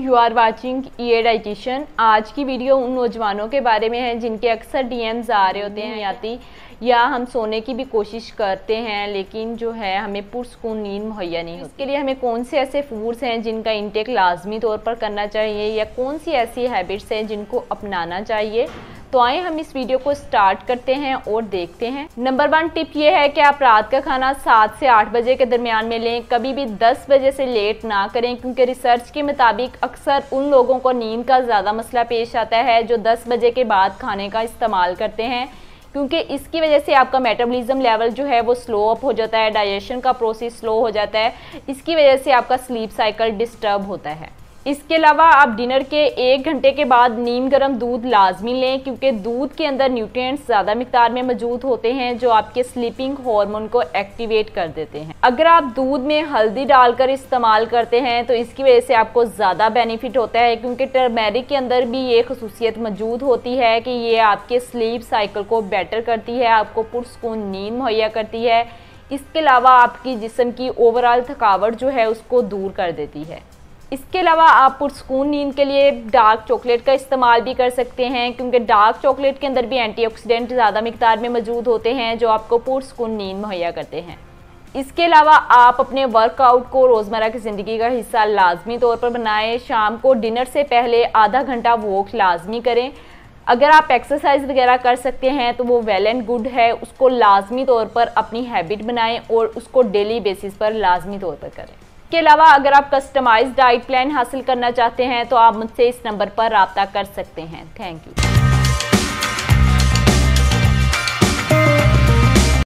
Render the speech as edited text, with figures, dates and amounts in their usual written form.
You are watching ये dietitian. आज की वीडियो उन नौजवानों के बारे में है जिनके अक्सर डीएम्स आ रहे होते हैं आती या हम सोने की भी कोशिश करते हैं लेकिन जो है हमें पुरसकून नींद मुहैया नहीं होती। इसके लिए हमें कौन से ऐसे फूड्स हैं जिनका इंटेक लाजमी तौर पर करना चाहिए या कौन सी ऐसी हैबिट्स हैं जिनको अपनाना चाहिए, तो आए हम इस वीडियो को स्टार्ट करते हैं और देखते हैं। नंबर 1 टिप ये है कि आप रात का खाना 7 से 8 बजे के दरमियान में लें, कभी भी 10 बजे से लेट ना करें, क्योंकि रिसर्च के मुताबिक अक्सर उन लोगों को नींद का ज़्यादा मसला पेश आता है जो 10 बजे के बाद खाने का इस्तेमाल करते हैं, क्योंकि इसकी वजह से आपका मेटाबॉलिज्म लेवल जो है वो स्लो अप हो जाता है, डाइजेशन का प्रोसेस स्लो हो जाता है, इसकी वजह से आपका स्लीप साइकिल डिस्टर्ब होता है। इसके अलावा आप डिनर के 1 घंटे के बाद नीम गर्म दूध लाजमी लें, क्योंकि दूध के अंदर न्यूट्रिएंट्स ज़्यादा मिकदार में मौजूद होते हैं जो आपके स्लीपिंग हार्मोन को एक्टिवेट कर देते हैं। अगर आप दूध में हल्दी डालकर इस्तेमाल करते हैं तो इसकी वजह से आपको ज़्यादा बेनिफिट होता है, क्योंकि टर्मेरिक के अंदर भी ये खसूसियत मौजूद होती है कि ये आपके स्लीप साइकिल को बेटर करती है, आपको पुरसकून नींद मुहैया करती है। इसके अलावा आपकी जिस्म की ओवरऑल थकावट जो है उसको दूर कर देती है। इसके अलावा आप पुरसकून नींद के लिए डार्क चॉकलेट का इस्तेमाल भी कर सकते हैं, क्योंकि डार्क चॉकलेट के अंदर भी एंटीऑक्सीडेंट ज़्यादा मिकदार में मौजूद होते हैं जो आपको पुरसकून नींद मुहैया करते हैं। इसके अलावा आप अपने वर्कआउट को रोज़मर्रा की ज़िंदगी का हिस्सा लाजमी तौर पर बनाएं। शाम को डिनर से पहले आधा घंटा वॉक लाजमी करें। अगर आप एक्सरसाइज वगैरह कर सकते हैं तो वो वेल एंड गुड है, उसको लाजमी तौर पर अपनी हैबिट बनाएं और उसको डेली बेसिस पर लाजमी तौर पर करें। इसके अलावा अगर आप कस्टमाइज्ड डाइट प्लान हासिल करना चाहते हैं तो आप मुझसे इस नंबर पर राब्ता कर सकते हैं। Thank you.